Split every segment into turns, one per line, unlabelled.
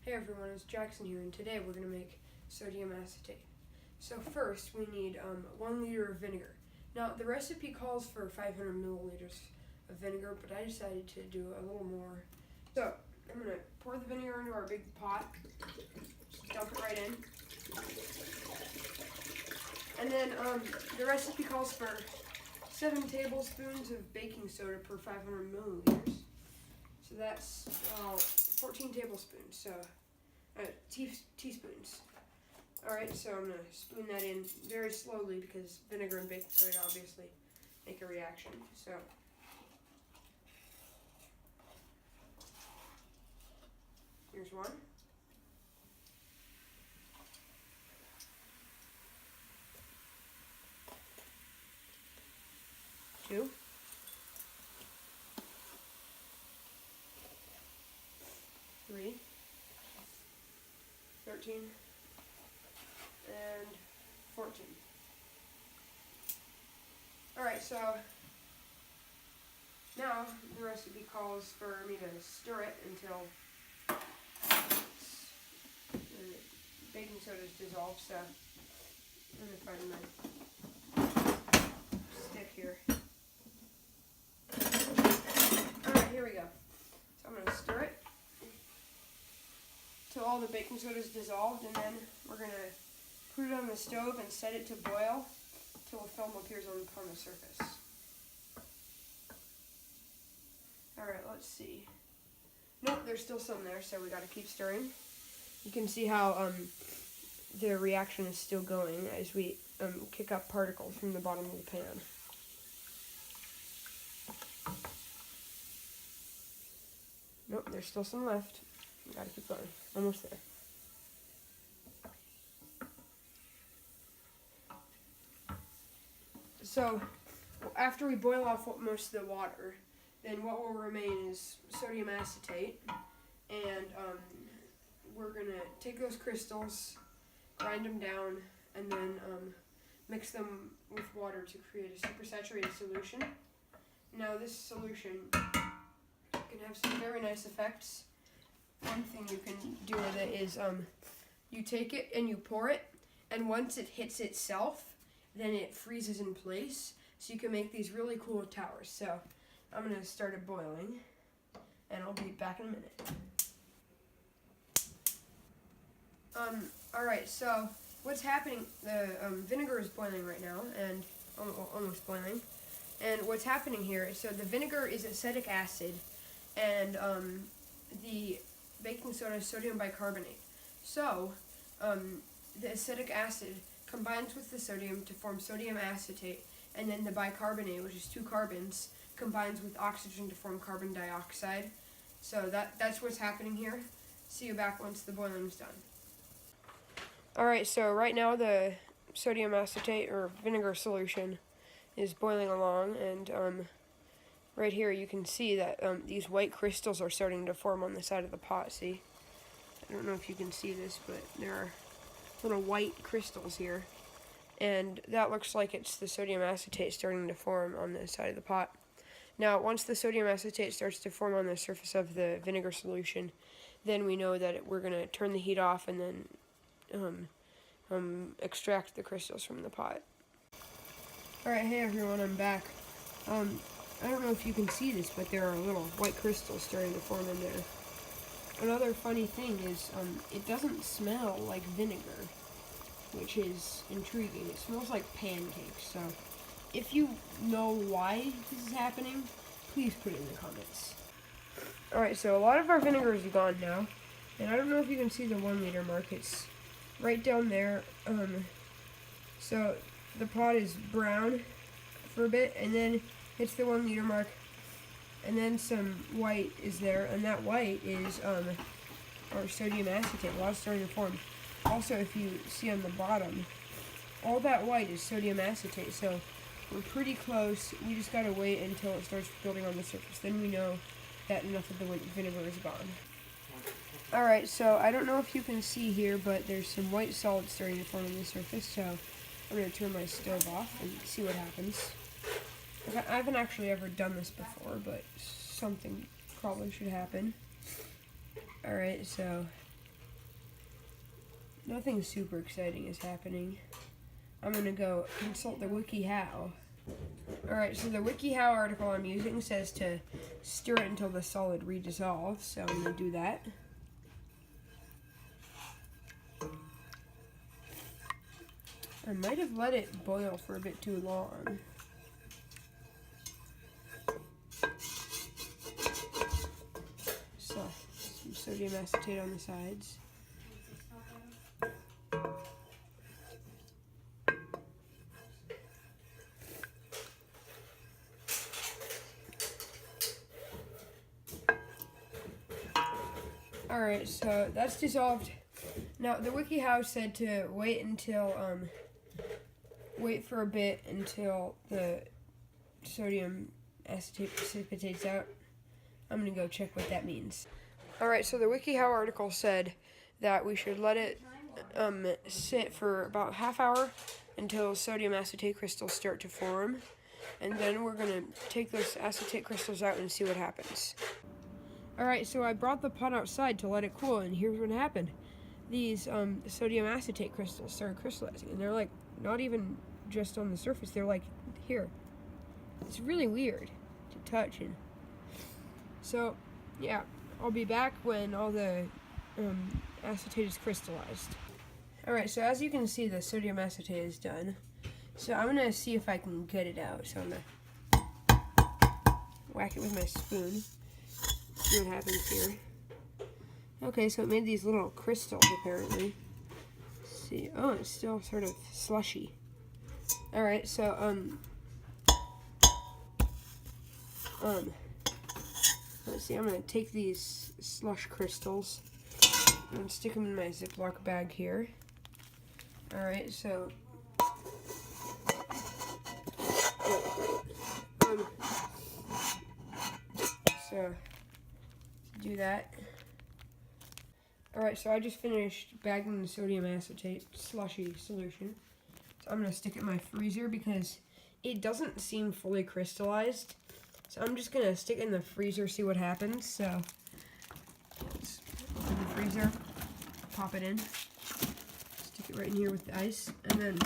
Hey everyone, it's Jackson here, and today we're going to make sodium acetate. So first we need 1 liter of vinegar. Now the recipe calls for 500 milliliters of vinegar, but I decided to do a little more. So I'm going to pour the vinegar into our big pot, just dump it right in. And then the recipe calls for 7 tablespoons of baking soda per 500 milliliters. So that's 14 tablespoons, so teaspoons. Alright, so I'm going to spoon that in very slowly because vinegar and baking soda obviously make a reaction. So here's one. Two. 3, 13, and 14. Alright, so now the recipe calls for me to stir it until the baking soda is dissolved, so I'm going to find my stick here. Alright, here we go. So I'm going to stir it till all the baking soda is dissolved, and then we're going to put it on the stove and set it to boil till a film appears upon the surface. Alright, let's see. Nope, there's still some there, so we got to keep stirring. You can see how the reaction is still going as we kick up particles from the bottom of the pan. Nope, there's still some left. Gotta keep going. Almost there. So, after we boil off most of the water, then what will remain is sodium acetate, and we're gonna take those crystals, grind them down, and then mix them with water to create a supersaturated solution. Now, this solution can have some very nice effects. One thing you can do with it is you take it and you pour it, and once it hits itself, then it freezes in place, so you can make these really cool towers. So I'm going to start it boiling, and I'll be back in a minute. Alright, so what's happening, the vinegar is boiling right now, and almost boiling. And what's happening here, so the vinegar is acetic acid, and the baking soda is sodium bicarbonate. So, the acetic acid combines with the sodium to form sodium acetate, and then the bicarbonate, which is 2 carbons, combines with oxygen to form carbon dioxide. So that's what's happening here. See you back once the boiling's done. Alright, so right now the sodium acetate or vinegar solution is boiling along, and right here you can see that these white crystals are starting to form on the side of the pot, see? I don't know if you can see this, but there are little white crystals here. And that looks like it's the sodium acetate starting to form on the side of the pot. Now, once the sodium acetate starts to form on the surface of the vinegar solution, then we know that we're going to turn the heat off and then extract the crystals from the pot. Alright, hey everyone, I'm back. I don't know if you can see this, but there are little white crystals starting to form in there. Another funny thing is, it doesn't smell like vinegar, which is intriguing. It smells like pancakes, so if you know why this is happening, please put it in the comments. Alright, so a lot of our vinegar is gone now, and I don't know if you can see the 1 liter mark. It's right down there. So the pot is brown for a bit, and then hits the 1 liter mark, and then some white is there, and that white is our sodium acetate. A lot's starting to form. Also, if you see on the bottom, all that white is sodium acetate, so we're pretty close. We just gotta wait until it starts building on the surface. Then we know that enough of the vinegar is gone. Alright, so I don't know if you can see here, but there's some white solids starting to form on the surface, so I'm going to turn my stove off and see what happens. I haven't actually ever done this before, but something probably should happen. Alright, so Nothing super exciting is happening. I'm gonna go consult the wikiHow. Alright, so the wikiHow article I'm using says to stir it until the solid redissolves, so I'm gonna do that. I might have let it boil for a bit too long. So, some sodium acetate on the sides. Alright, so that's dissolved. Now, the wikiHow said to wait for a bit until the sodium acetate precipitates out. I'm gonna go check what that means. Alright, so the wikiHow article said that we should let it sit for about half hour until sodium acetate crystals start to form. And then we're gonna take those acetate crystals out and see what happens. Alright, so I brought the pot outside to let it cool, and here's what happened. These sodium acetate crystals started crystallizing, and they're like not even just on the surface, they're like here. It's really weird to touch. And so yeah, I'll be back when all the acetate is crystallized. Alright, so as you can see, the sodium acetate is done. So I'm gonna see if I can get it out. So I'm gonna whack it with my spoon. See what happens here. Okay, so it made these little crystals apparently. Let's see, oh, it's still sort of slushy. Alright, so let's see, I'm gonna take these slush crystals and stick them in my Ziploc bag here. Alright, so do that. Alright, so I just finished bagging the sodium acetate slushy solution. So I'm going to stick it in my freezer because it doesn't seem fully crystallized. So I'm just going to stick it in the freezer, see what happens. So let's open the freezer, pop it in, stick it right in here with the ice, and then...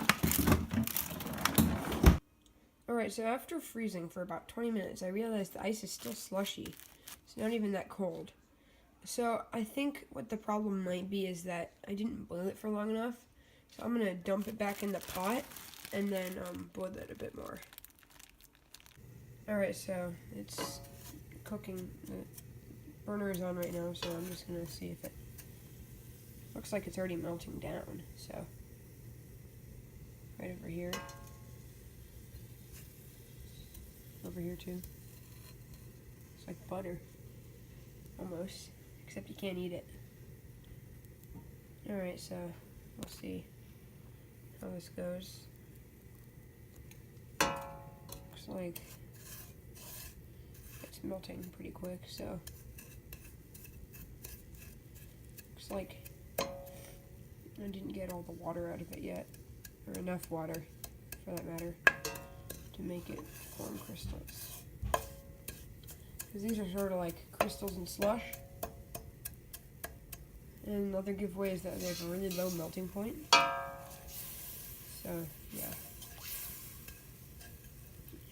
Alright, so after freezing for about 20 minutes, I realized the ice is still slushy. It's not even that cold. So I think what the problem might be is that I didn't boil it for long enough. So I'm going to dump it back in the pot and then boil it a bit more. Alright, so it's cooking. The burner is on right now, so I'm just going to see if it... Looks like it's already melting down, so... Right over here. Over here too. It's like butter. Almost. Except you can't eat it. Alright, so we'll see how this goes. Looks like it's melting pretty quick, so looks like I didn't get all the water out of it yet, or enough water for that matter, to make it form crystals. Because these are sort of like crystals in slush. And another giveaway is that they have a really low melting point. So, yeah.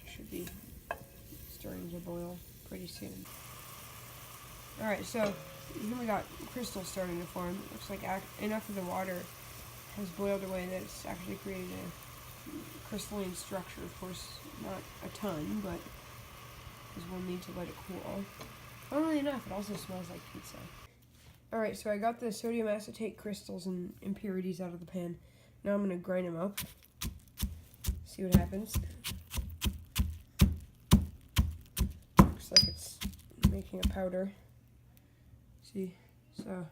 Should be starting to boil pretty soon. Alright, so here we got crystals starting to form. Looks like enough of the water has boiled away that it's actually created a crystalline structure. Of course, not a ton, but because we'll need to let it cool. Funnily enough, it also smells like pizza. Alright, so I got the sodium acetate crystals and impurities out of the pan. Now I'm going to grind them up. See what happens. Looks like it's making a powder. See? So,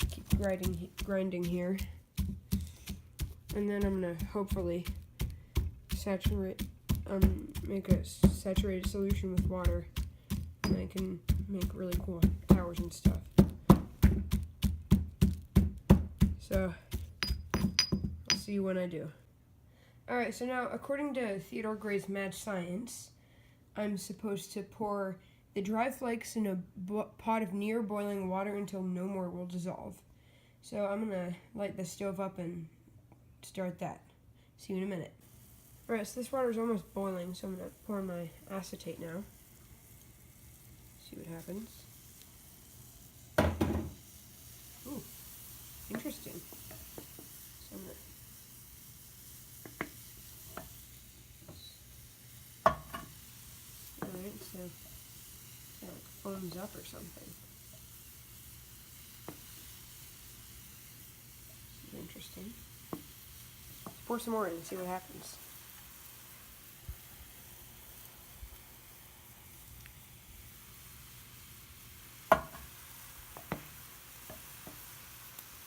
keep grinding here. And then I'm going to hopefully make a saturated solution with water. And I can make really cool towers and stuff. So, I'll see you when I do. Alright, so now, according to Theodore Gray's Mad Science, I'm supposed to pour the dry flakes in a pot of near boiling water until no more will dissolve. So I'm gonna light the stove up and start that. See you in a minute. Alright, so this water is almost boiling, so I'm gonna pour my acetate now. See what happens. Ooh, interesting. So I'm gonna alright, so it like foams up or something. This is interesting. Let's pour some more in and see what happens.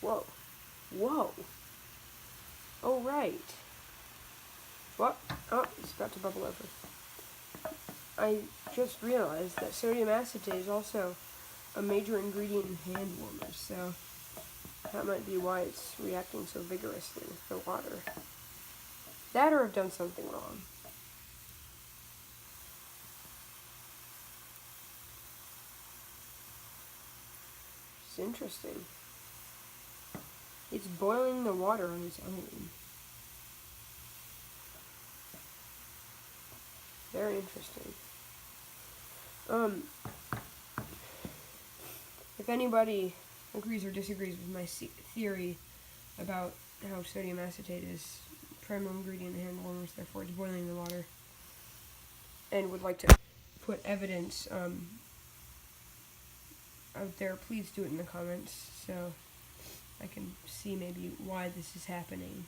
Whoa. Whoa. Oh, right. What? Oh, it's about to bubble over. I just realized that sodium acetate is also a major ingredient in hand warmers, so that might be why it's reacting so vigorously with the water. That or I've done something wrong. It's interesting. It's boiling the water on its own. Very interesting. If anybody agrees or disagrees with my theory about how sodium acetate is primary ingredient in hand warmers, therefore it's boiling the water, and would like to put evidence out there, please do it in the comments so I can see maybe why this is happening.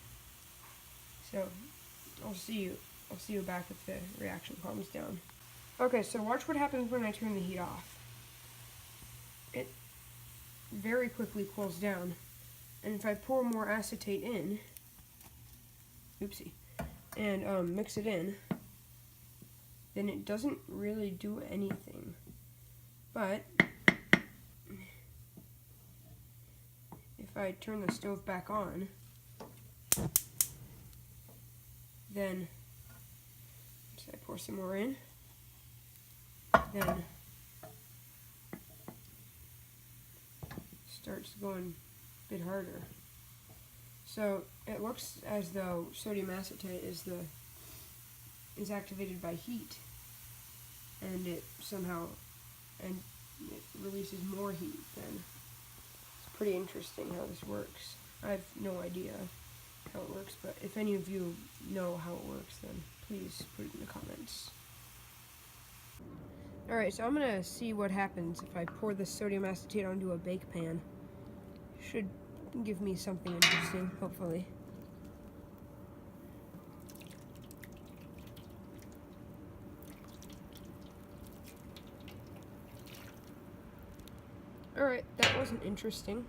So I'll see you back if the reaction calms down. Okay, so watch what happens when I turn the heat off. It very quickly cools down, and if I pour more acetate in, oopsie, and mix it in, then it doesn't really do anything. But if I turn the stove back on, then so I pour some more in, then starts going a bit harder. So it looks as though sodium acetate is activated by heat, and it releases more heat. Then it's pretty interesting how this works. I have no idea how it works, but if any of you know how it works, then please put it in the comments. Alright, so I'm gonna see what happens if I pour the sodium acetate onto a bake pan. Should give me something interesting, hopefully. Alright, that wasn't interesting.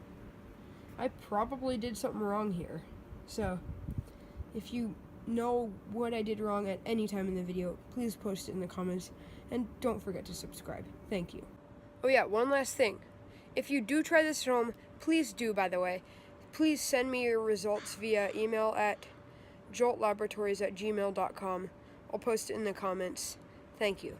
I probably did something wrong here. So, if you know what I did wrong at any time in the video, please post it in the comments, and don't forget to subscribe. Thank you. Oh yeah, one last thing. If you do try this at home, please do, by the way, please send me your results via email at joltlaboratories@gmail.com. I'll post it in the comments. Thank you.